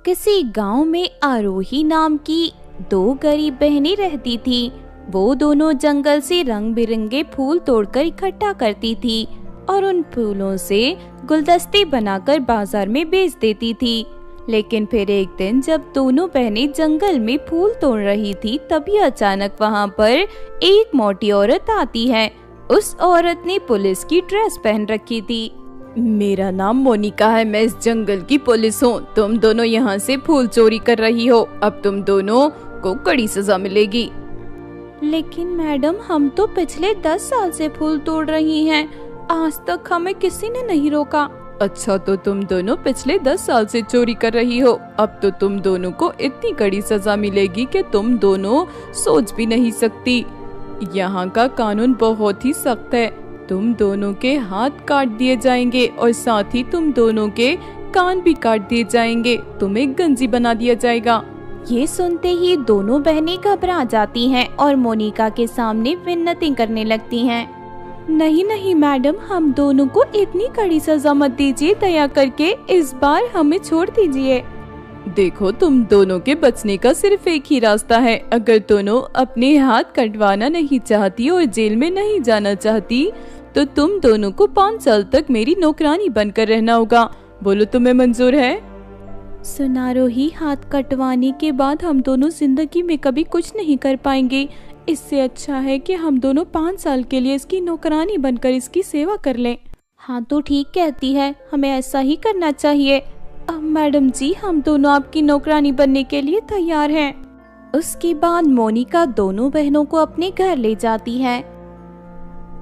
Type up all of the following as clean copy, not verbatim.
किसी गांव में आरोही नाम की दो गरीब बहनें रहती थी। वो दोनों जंगल से रंग बिरंगे फूल तोड़कर इकट्ठा करती थी और उन फूलों से गुलदस्ते बनाकर बाजार में बेच देती थी। लेकिन फिर एक दिन जब दोनों बहनें जंगल में फूल तोड़ रही थी, तभी अचानक वहाँ पर एक मोटी औरत आती है। उस औरत ने पुलिस की ड्रेस पहन रखी थी। मेरा नाम मोनिका है, मैं इस जंगल की पुलिस हूँ। तुम दोनों यहाँ से फूल चोरी कर रही हो, अब तुम दोनों को कड़ी सजा मिलेगी। लेकिन मैडम, हम तो पिछले 10 साल से फूल तोड़ रही हैं। आज तक हमें किसी ने नहीं रोका। अच्छा, तो तुम दोनों पिछले 10 साल से चोरी कर रही हो। अब तो तुम दोनों को इतनी कड़ी सजा मिलेगी कि तुम दोनों सोच भी नहीं सकती। यहाँ का कानून बहुत ही सख्त है। तुम दोनों के हाथ काट दिए जाएंगे और साथ ही तुम दोनों के कान भी काट दिए जाएंगे। तुम्हें गंजी बना दिया जाएगा। ये सुनते ही दोनों बहनें घबरा जाती हैं और मोनिका के सामने विनती करने लगती हैं। नहीं नहीं मैडम, हम दोनों को इतनी कड़ी सजा मत दीजिए, दया करके इस बार हमें छोड़ दीजिए। देखो, तुम दोनों के बचने का सिर्फ एक ही रास्ता है। अगर दोनों अपने हाथ कटवाना नहीं चाहती और जेल में नहीं जाना चाहती, तो तुम दोनों को 5 साल तक मेरी नौकरानी बनकर रहना होगा। बोलो, तुम्हें मंजूर है? सुनारोही, हाथ कटवाने के बाद हम दोनों जिंदगी में कभी कुछ नहीं कर पाएंगे। इससे अच्छा है कि हम दोनों 5 साल के लिए इसकी नौकरानी बनकर इसकी सेवा कर लें। हाँ, तो ठीक कहती है, हमें ऐसा ही करना चाहिए। मैडम जी, हम दोनों आपकी नौकरानी बनने के लिए तैयार हैं। उसके बाद मोनिका दोनों बहनों को अपने घर ले जाती है।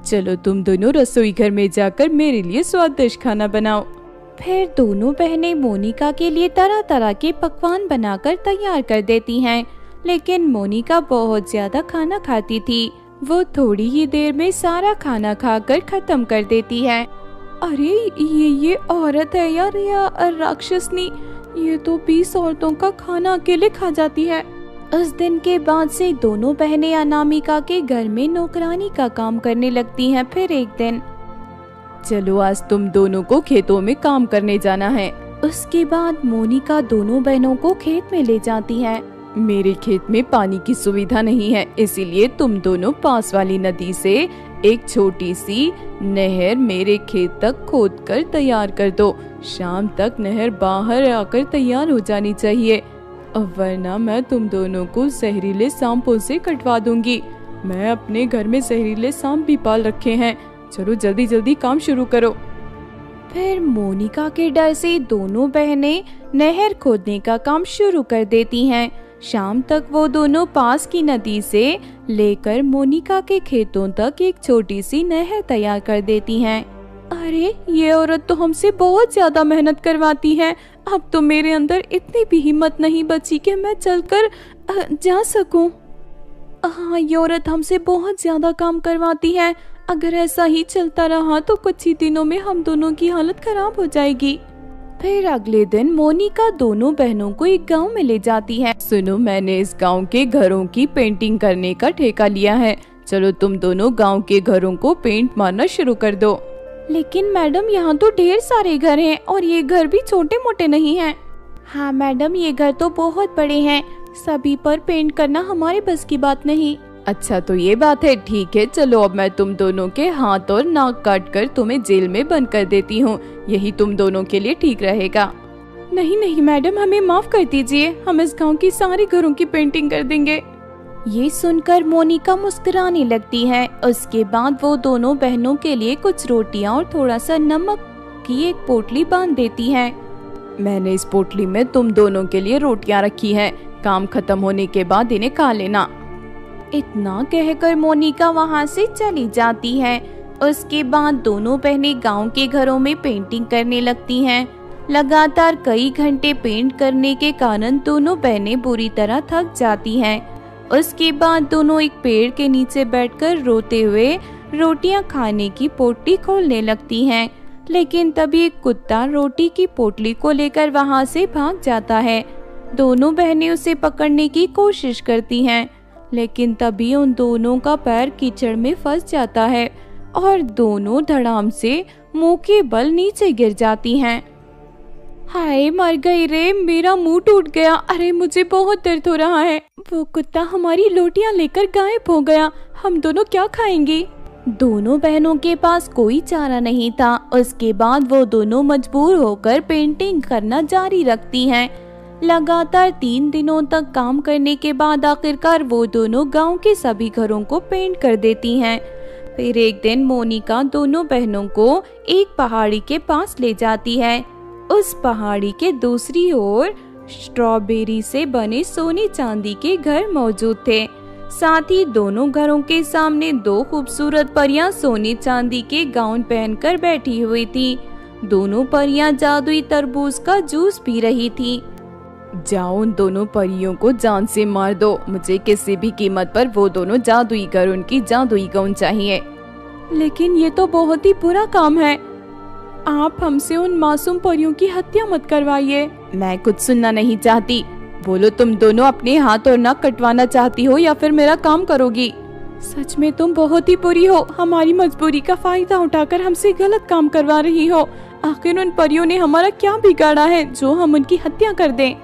चलो, तुम दोनों रसोई घर में जाकर मेरे लिए स्वादिष्ट खाना बनाओ। फिर दोनों बहनें मोनिका के लिए तरह तरह के पकवान बनाकर तैयार कर देती हैं। लेकिन मोनिका बहुत ज्यादा खाना खाती थी। वो थोड़ी ही देर में सारा खाना खाकर खत्म कर देती है। अरे, ये औरत है यार, या राक्षसनी, ये तो 20 औरतों का खाना अकेले खा जाती है। उस दिन के बाद से दोनों बहनें अनामिका के घर में नौकरानी का काम करने लगती हैं। फिर एक दिन, चलो आज तुम दोनों को खेतों में काम करने जाना है। उसके बाद मोनिका दोनों बहनों को खेत में ले जाती है। मेरे खेत में पानी की सुविधा नहीं है, इसीलिए तुम दोनों पास वाली नदी से एक छोटी सी नहर मेरे खेत तक खोदकर तैयार कर दो। शाम तक नहर बाहर आकर तैयार हो जानी चाहिए, वरना मैं तुम दोनों को जहरीले सांपों से कटवा दूंगी। मैं अपने घर में जहरीले सांप भी पाल रखे हैं। चलो जल्दी जल्दी काम शुरू करो। फिर मोनिका के डर से दोनों बहनें नहर खोदने का काम शुरू कर देती हैं। शाम तक वो दोनों पास की नदी से लेकर मोनिका के खेतों तक एक छोटी सी नहर तैयार कर देती हैं। अरे, ये औरत तो हमसे बहुत ज्यादा मेहनत करवाती है। अब तो मेरे अंदर इतनी भी हिम्मत नहीं बची कि मैं चलकर जा सकूं। हाँ, ये औरत हमसे बहुत ज्यादा काम करवाती है। अगर ऐसा ही चलता रहा तो कुछ ही दिनों में हम दोनों की हालत खराब हो जाएगी। फिर अगले दिन मोनिका दोनों बहनों को एक गांव में ले जाती है। सुनो, मैंने इस गांव के घरों की पेंटिंग करने का ठेका लिया है। चलो तुम दोनों गांव के घरों को पेंट मारना शुरू कर दो। लेकिन मैडम, यहाँ तो ढेर सारे घर हैं और ये घर भी छोटे मोटे नहीं हैं। हाँ मैडम, ये घर तो बहुत बड़े हैं, सभी पर पेंट करना हमारे बस की बात नहीं। अच्छा, तो ये बात है, ठीक है। चलो अब मैं तुम दोनों के हाथ और नाक काट कर तुम्हें जेल में बंद कर देती हूँ। यही तुम दोनों के लिए ठीक रहेगा। नहीं नहीं मैडम, हमें माफ कर दीजिए, हम इस गांव की सारी घरों की पेंटिंग कर देंगे। ये सुनकर मोनिका मुस्कुराने लगती है। उसके बाद वो दोनों बहनों के लिए कुछ रोटियां और थोड़ा सा नमक की एक पोटली बांध देती है। मैंने इस पोटली में तुम दोनों के लिए रोटियां रखी हैं। काम खत्म होने के बाद इन्हें खा लेना। इतना कहकर मोनिका वहाँ से चली जाती है। उसके बाद दोनों बहनें गांव के घरों में पेंटिंग करने लगती हैं। लगातार कई घंटे पेंट करने के कारण दोनों बहनें बुरी तरह थक जाती हैं। उसके बाद दोनों एक पेड़ के नीचे बैठकर रोते हुए रोटियां खाने की पोटली खोलने लगती हैं। लेकिन तभी एक कुत्ता रोटी की पोटली को लेकर वहां से भाग जाता है। दोनों बहनें उसे पकड़ने की कोशिश करती हैं, लेकिन तभी उन दोनों का पैर कीचड़ में फंस जाता है और दोनों धड़ाम से मुंह के बल नीचे गिर जाती हैं। हाय मर गई रे, मेरा मुंह टूट गया। अरे मुझे बहुत दर्द हो रहा है। वो कुत्ता हमारी रोटियां लेकर गायब हो गया। हम दोनों क्या खाएंगे? दोनों बहनों के पास कोई चारा नहीं था। उसके बाद वो दोनों मजबूर होकर पेंटिंग करना जारी रखती हैं। लगातार 3 दिनों तक काम करने के बाद आखिरकार वो दोनों गांव के सभी घरों को पेंट कर देती हैं। फिर एक दिन मोनिका दोनों बहनों को एक पहाड़ी के पास ले जाती है। उस पहाड़ी के दूसरी ओर स्ट्रॉबेरी से बने सोने चांदी के घर मौजूद थे। साथ ही दोनों घरों के सामने 2 खूबसूरत परियां सोने चांदी के गाउन पहनकर बैठी हुई थी। दोनों परियां जादुई तरबूज का जूस पी रही थी। जाओ उन दोनों परियों को जान से मार दो। मुझे किसी भी कीमत पर वो दोनों जादुई घर, उनकी जादुई गाउन चाहिए। लेकिन ये तो बहुत ही बुरा काम है। आप हमसे उन मासूम परियों की हत्या मत करवाइए। मैं कुछ सुनना नहीं चाहती। बोलो, तुम दोनों अपने हाथ और नाक कटवाना चाहती हो या फिर मेरा काम करोगी? सच में तुम बहुत ही बुरी हो। हमारी मजबूरी का फायदा उठाकर हमसे गलत काम करवा रही हो। आखिर उन परियों ने हमारा क्या बिगाड़ा है जो हम उनकी हत्या कर दें?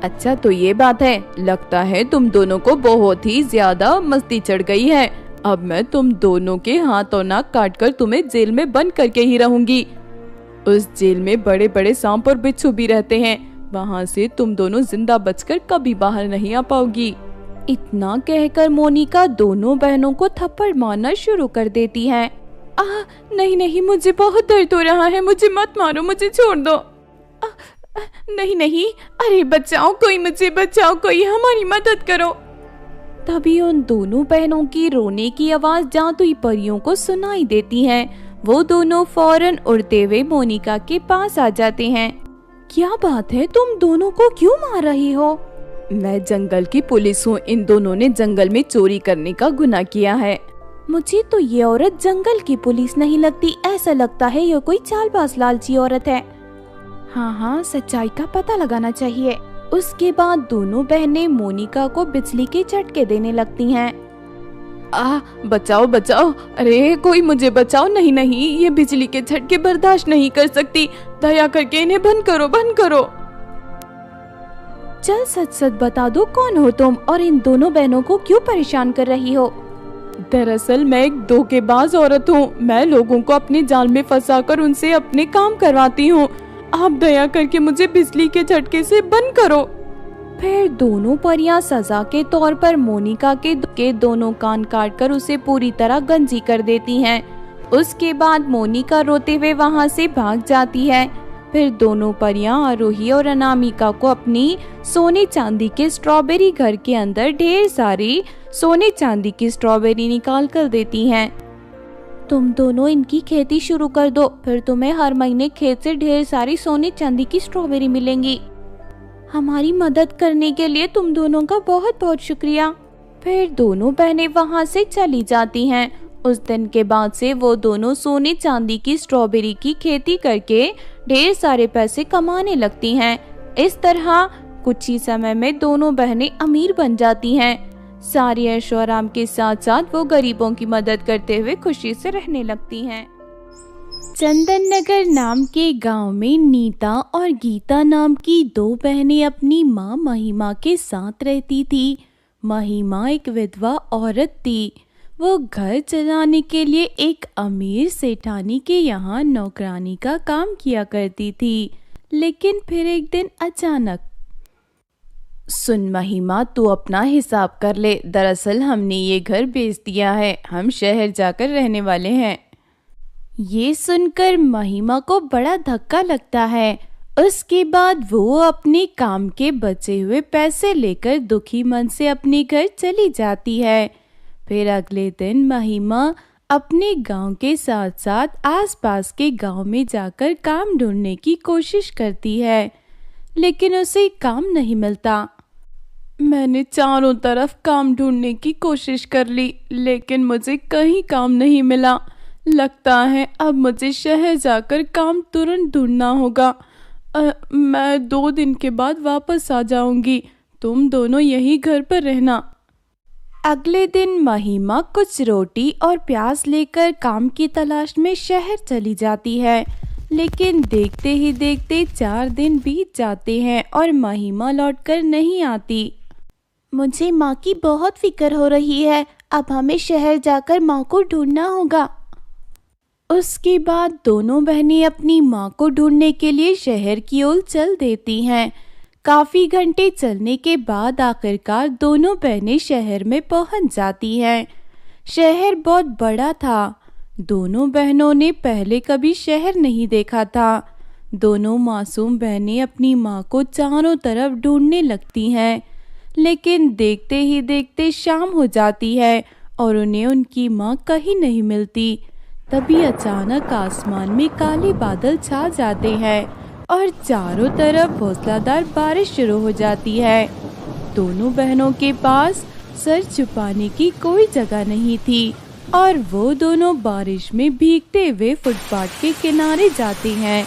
अच्छा तो ये बात है। लगता है तुम दोनों को बहुत ही ज्यादा मस्ती चढ़ गई है। अब मैं तुम दोनों के हाथ और नाक काटकर तुम्हें जेल में बंद करके ही रहूंगी। उस जेल में बड़े बड़े सांप और बिच्छू भी रहते हैं। वहाँ से तुम दोनों जिंदा बचकर कभी बाहर नहीं आ पाओगी। इतना कहकर मोनिका दोनों बहनों को थप्पड़ मारना शुरू कर देती है। नहीं नहीं, मुझे बहुत दर्द हो रहा है। मुझे मत मारो, मुझे छोड़ दो। नहीं नहीं, अरे बचाओ, कोई मुझे बचाओ, कोई हमारी मदद करो। तभी उन दोनों बहनों की रोने की आवाज जादुई परियों को सुनाई देती है। वो दोनों फौरन उड़ते हुए मोनिका के पास आ जाते हैं। क्या बात है, तुम दोनों को क्यों मार रही हो? मैं जंगल की पुलिस हूँ। इन दोनों ने जंगल में चोरी करने का गुनाह किया है। मुझे तो ये औरत जंगल की पुलिस नहीं लगती। ऐसा लगता है ये कोई चालबाज लालची औरत है। हाँ, सच्चाई का पता लगाना चाहिए। उसके बाद दोनों बहनें मोनिका को बिजली के झटके देने लगती हैं। बचाओ बचाओ, अरे कोई मुझे बचाओ। नहीं नहीं, ये बिजली के झटके बर्दाश्त नहीं कर सकती। दया करके इन्हें बंद करो, बंद करो। चल सच सच बता दो, कौन हो तुम और इन दोनों बहनों को क्यों परेशान कर रही हो? दरअसल मैं एक धोखेबाज औरत हूँ। मैं लोगों को अपने जाल में फंसाकर उनसे अपने काम करवाती हूँ। आप दया करके मुझे बिजली के झटके से बंद करो। फिर दोनों परियां सजा के तौर पर मोनिका के दोनों कान काटकर उसे पूरी तरह गंजी कर देती हैं। उसके बाद मोनिका रोते हुए वहां से भाग जाती है। फिर दोनों परियां आरोही और अनामिका को अपनी सोने चांदी के स्ट्रॉबेरी घर के अंदर ढेर सारी सोने चांदी की स्ट्रॉबेरी निकाल कर देती हैं। तुम दोनों इनकी खेती शुरू कर दो, फिर तुम्हें हर महीने खेत से ढेर सारी सोने चांदी की स्ट्रॉबेरी मिलेंगी। हमारी मदद करने के लिए तुम दोनों का बहुत बहुत शुक्रिया। फिर दोनों बहनें वहां से चली जाती हैं। उस दिन के बाद से वो दोनों सोने चांदी की स्ट्रॉबेरी की खेती करके ढेर सारे पैसे कमाने लगती हैं। इस तरह कुछ ही समय में दोनों बहनें अमीर बन जाती हैं। सारी ऐशो आराम के साथ साथ वो गरीबों की मदद करते हुए खुशी से रहने लगती हैं। चंदन नगर नाम के गांव में नीता और गीता नाम की 2 बहनें अपनी माँ महिमा के साथ रहती थी। महिमा एक विधवा औरत थी। वो घर चलाने के लिए एक अमीर सेठानी के यहाँ नौकरानी का काम किया करती थी। लेकिन फिर एक दिन अचानक, सुन महिमा, तू अपना हिसाब कर ले। दरअसल हमने ये घर बेच दिया है। हम शहर जाकर रहने वाले हैं। ये सुनकर महिमा को बड़ा धक्का लगता है। उसके बाद वो अपने काम के बचे हुए पैसे लेकर दुखी मन से अपने घर चली जाती है। फिर अगले दिन महिमा अपने गांव के साथ साथ आसपास के गांव में जाकर काम ढूंढने की कोशिश करती है, लेकिन उसे काम नहीं मिलता। मैंने चारों तरफ काम ढूंढने की कोशिश कर ली, लेकिन मुझे कहीं काम नहीं मिला। लगता है अब मुझे शहर जाकर काम तुरंत ढूंढना होगा। मैं 2 दिन के बाद वापस आ जाऊंगी। तुम दोनों यही घर पर रहना। अगले दिन महिमा कुछ रोटी और प्याज लेकर काम की तलाश में शहर चली जाती है। लेकिन देखते ही देखते 4 दिन बीत जाते हैं और महिमा लौटकर नहीं आती। मुझे माँ की बहुत फिक्र हो रही है, अब हमें शहर जाकर माँ को ढूंढना होगा। उसके बाद दोनों बहनें अपनी माँ को ढूंढने के लिए शहर की ओर चल देती हैं। काफी घंटे चलने के बाद आखिरकार दोनों बहनें शहर में पहुंच जाती हैं। शहर बहुत बड़ा था। दोनों बहनों ने पहले कभी शहर नहीं देखा था। दोनों मासूम बहनें अपनी माँ को चारों तरफ ढूंढने लगती हैं, लेकिन देखते ही देखते शाम हो जाती है और उन्हें उनकी माँ कहीं नहीं मिलती। तभी अचानक आसमान में काले बादल छा जाते हैं और चारों तरफ मूसलाधार बारिश शुरू हो जाती है। दोनों बहनों के पास सर छुपाने की कोई जगह नहीं थी और वो दोनों बारिश में भीगते हुए फुटपाथ के किनारे जाते हैं।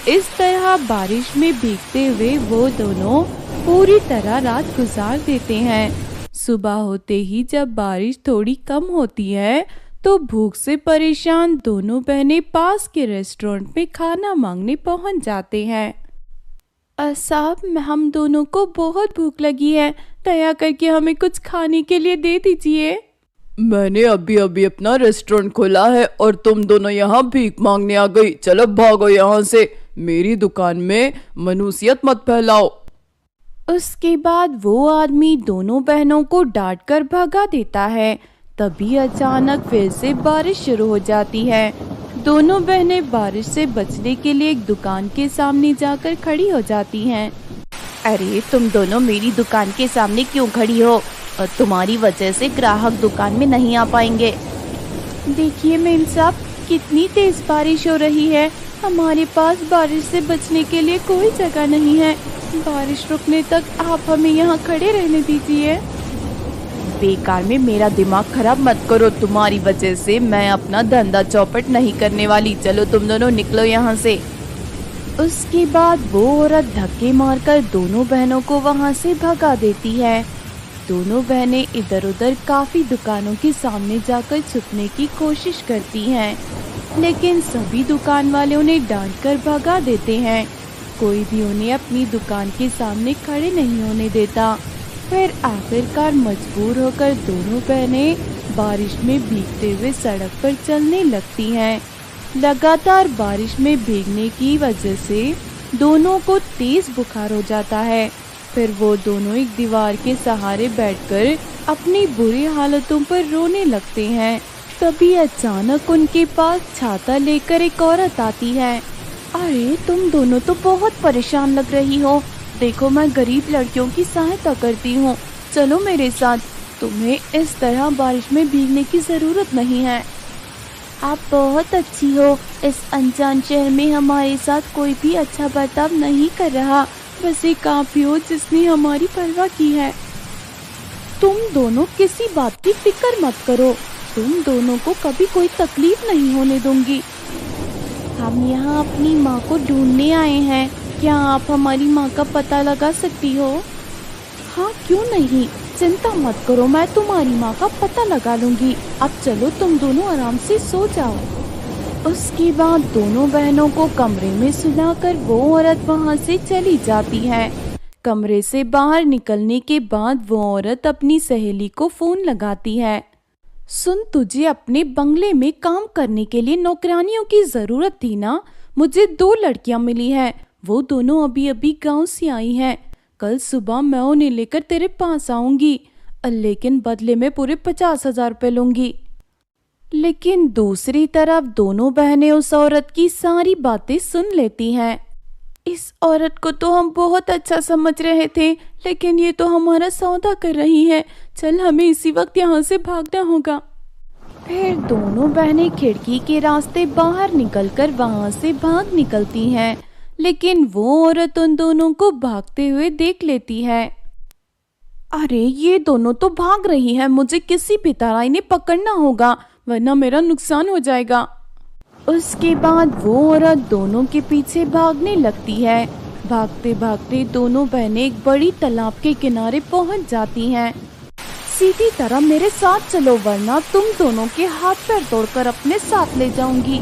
इस तरह बारिश में भीगते हुए वो दोनों पूरी तरह रात गुजार देते हैं। सुबह होते ही जब बारिश थोड़ी कम होती है तो भूख से परेशान दोनों बहनें पास के रेस्टोरेंट में खाना मांगने पहुंच जाते हैं। साहब, हम दोनों को बहुत भूख लगी है, दया करके हमें कुछ खाने के लिए दे दीजिए। मैंने अभी अभी अपना रेस्टोरेंट खोला है और तुम दोनों यहाँ भीख मांगने आ गई। चलो भागो यहाँ से, मेरी दुकान में मनुष्यत मत फैलाओ। उसके बाद वो आदमी दोनों बहनों को डांट कर भगा देता है। तभी अचानक फिर से बारिश शुरू हो जाती है। दोनों बहनें बारिश से बचने के लिए एक दुकान के सामने जाकर खड़ी हो जाती हैं। अरे तुम दोनों मेरी दुकान के सामने क्यों खड़ी हो? और तुम्हारी वजह से ग्राहक दुकान में नहीं आ पाएंगे। देखिए मेम साहब, कितनी तेज बारिश हो रही है, हमारे पास बारिश से बचने के लिए कोई जगह नहीं है। बारिश रुकने तक आप हमें यहाँ खड़े रहने दीजिए। बेकार में मेरा दिमाग खराब मत करो, तुम्हारी वजह से मैं अपना धंधा चौपट नहीं करने वाली। चलो तुम दोनों निकलो यहाँ से। उसके बाद वो औरत धक्के मारकर दोनों बहनों को वहाँ से भगा देती है। दोनों बहनें इधर उधर काफी दुकानों के सामने जाकर छुपने की कोशिश करती हैं, लेकिन सभी दुकान वाले उन्हें डांट कर भगा देते हैं। कोई भी उन्हें अपनी दुकान के सामने खड़े नहीं होने देता। फिर आखिरकार मजबूर होकर दोनों बहनें बारिश में भीगते हुए सड़क पर चलने लगती हैं। लगातार बारिश में भीगने की वजह से दोनों को तेज बुखार हो जाता है। फिर वो दोनों एक दीवार के सहारे बैठकर अपनी बुरी हालतों पर रोने लगते हैं। तभी अचानक उनके पास छाता लेकर एक औरत आती है। अरे तुम दोनों तो बहुत परेशान लग रही हो, देखो मैं गरीब लड़कियों की सहायता करती हूँ, चलो मेरे साथ, तुम्हें इस तरह बारिश में भीगने की जरूरत नहीं है। आप बहुत अच्छी हो, इस अनजान शहर में हमारे साथ कोई भी अच्छा बर्ताव नहीं कर रहा, बस एक आप ही हो जिसने हमारी परवाह की है। तुम दोनों किसी बात की फिक्र मत करो, तुम दोनों को कभी कोई तकलीफ नहीं होने दूंगी। हम यहाँ अपनी माँ को ढूंढने आए हैं, क्या आप हमारी माँ का पता लगा सकती हो? हाँ क्यों नहीं, चिंता मत करो, मैं तुम्हारी माँ का पता लगा लूंगी। अब चलो तुम दोनों आराम से सो जाओ। उसके बाद दोनों बहनों को कमरे में सुलाकर वो औरत वहाँ से चली जाती है। कमरे से बाहर निकलने के बाद वो औरत अपनी सहेली को फोन लगाती है। सुन, तुझे अपने बंगले में काम करने के लिए नौकरानियों की जरूरत थी ना? मुझे 2 लड़कियां मिली हैं, वो दोनों अभी अभी गांव से आई हैं। कल सुबह मैं उन्हें लेकर तेरे पास आऊंगी, लेकिन बदले में पूरे 50,000 रुपए लूंगी। लेकिन दूसरी तरफ दोनों बहनें उस औरत की सारी बातें सुन लेती हैं। इस औरत को तो हम बहुत अच्छा समझ रहे थे, लेकिन ये तो हमारा सौदा कर रही है, चल हमें इसी वक्त यहाँ से भागना होगा। फिर दोनों बहनें खिड़की के रास्ते बाहर निकलकर वहाँ से भाग निकलती हैं, लेकिन वो औरत उन दोनों को भागते हुए देख लेती है। अरे ये दोनों तो भाग रही है, मुझे किसी भी तरह इन्हें पकड़ना होगा वरना मेरा नुकसान हो जाएगा। उसके बाद वो औरत दोनों के पीछे भागने लगती है। भागते भागते दोनों बहनें एक बड़ी तालाब के किनारे पहुंच जाती हैं। सीधी तरह मेरे साथ चलो वरना तुम दोनों के हाथ पैर तोड़कर अपने साथ ले जाऊंगी।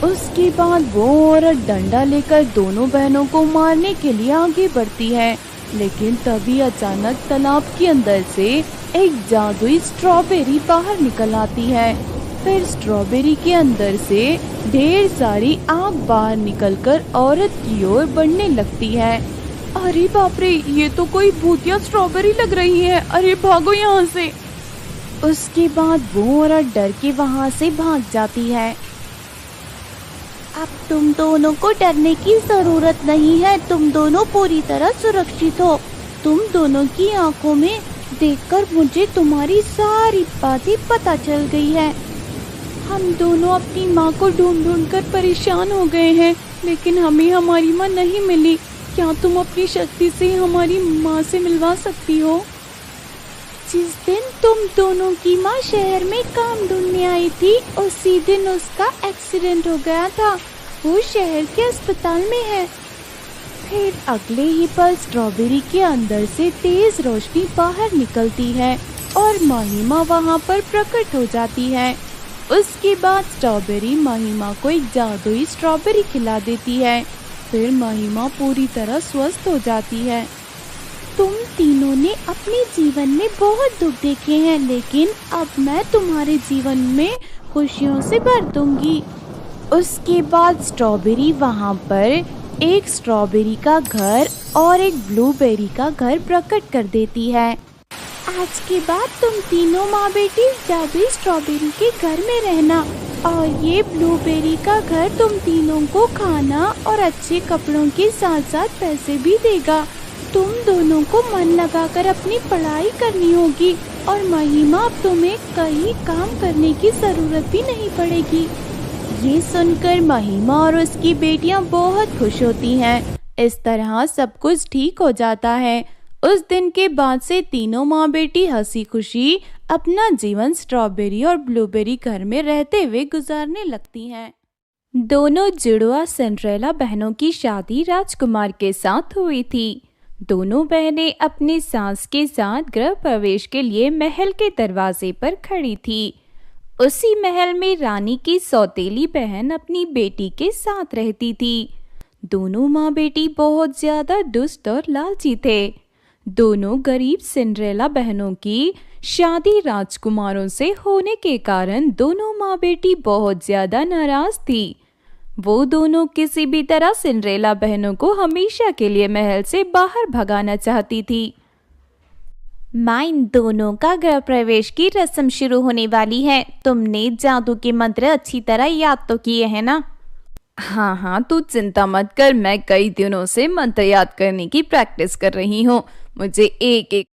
उसके बाद वो औरत डंडा लेकर दोनों बहनों को मारने के लिए आगे बढ़ती है, लेकिन तभी अचानक तालाब के अंदर से एक जादुई स्ट्रॉबेरी बाहर निकल आती है। फिर स्ट्रॉबेरी के अंदर से ढेर सारी आग बाहर निकलकर औरत की ओर बढ़ने लगती है। अरे बाप रे, ये तो कोई भूतिया स्ट्रॉबेरी लग रही है, अरे भागो यहाँ से। उसके बाद वो औरत डर के वहाँ से भाग जाती है। अब तुम दोनों को डरने की जरूरत नहीं है, तुम दोनों पूरी तरह सुरक्षित हो। तुम दोनों की आंखों में देखकर मुझे तुम्हारी सारी बातें पता चल गई है। हम दोनों अपनी माँ को ढूंढ ढूंढ कर परेशान हो गए हैं, लेकिन हमें हमारी माँ नहीं मिली। क्या तुम अपनी शक्ति से हमारी माँ से मिलवा सकती हो? जिस दिन तुम दोनों की माँ शहर में काम ढूंढने आई थी, उसी दिन उसका एक्सीडेंट हो गया था। वो शहर के अस्पताल में है। फिर अगले ही पल स्ट्रॉबेरी के अंदर से तेज रोशनी बाहर निकलती है और महिमा वहाँ पर प्रकट हो जाती है। उसके बाद स्ट्रॉबेरी महिमा को एक जादुई स्ट्रॉबेरी खिला देती है। फिर महिमा पूरी तरह स्वस्थ हो जाती है। तुम तीनों ने अपने जीवन में बहुत दुख देखे हैं, लेकिन अब मैं तुम्हारे जीवन में खुशियों से भर दूंगी। उसके बाद स्ट्रॉबेरी वहाँ पर एक स्ट्रॉबेरी का घर और एक ब्लूबेरी का घर प्रकट कर देती है। आज के बाद तुम तीनों माँ बेटी जादुई स्ट्रॉबेरी के घर में रहना, और ये ब्लूबेरी का घर तुम तीनों को खाना और अच्छे कपड़ों के साथ साथ पैसे भी देगा। तुम दोनों को मन लगाकर अपनी पढ़ाई करनी होगी, और महिमा अब तुम्हें कहीं काम करने की जरूरत भी नहीं पड़ेगी। ये सुनकर महिमा और उसकी बेटियां बहुत खुश होती हैं। इस तरह सब कुछ ठीक हो जाता है। उस दिन के बाद से तीनों माँ बेटी हंसी खुशी अपना जीवन स्ट्रॉबेरी और ब्लूबेरी घर में रहते हुए गुजारने लगती हैं। दोनों जुड़वा सिंड्रेला बहनों की शादी राजकुमार के साथ हुई थी। दोनों बहनें अपनी सास के साथ गृह प्रवेश के लिए महल के दरवाजे पर खड़ी थी। उसी महल में रानी की सौतेली बहन अपनी बेटी के साथ रहती थी। दोनों माँ बेटी बहुत ज्यादा दुष्ट और लालची थे। दोनों गरीब सिंड्रेला बहनों की शादी राजकुमारों से होने के कारण दोनों माँ बेटी बहुत ज्यादा नाराज थी। वो दोनों किसी भी तरह सिंड्रेला बहनों को हमेशा के लिए महल से बाहर भगाना चाहती थी। माँ, इन दोनों का गृह प्रवेश की रस्म शुरू होने वाली है। तुमने जादू के मंत्र अच्छी तरह याद तो किए हैं ना? हाँ हाँ, तू चिंता मत कर, मैं कई दिनों से मंत्र याद करने की प्रैक्टिस कर रही हूँ। मुझे एक एक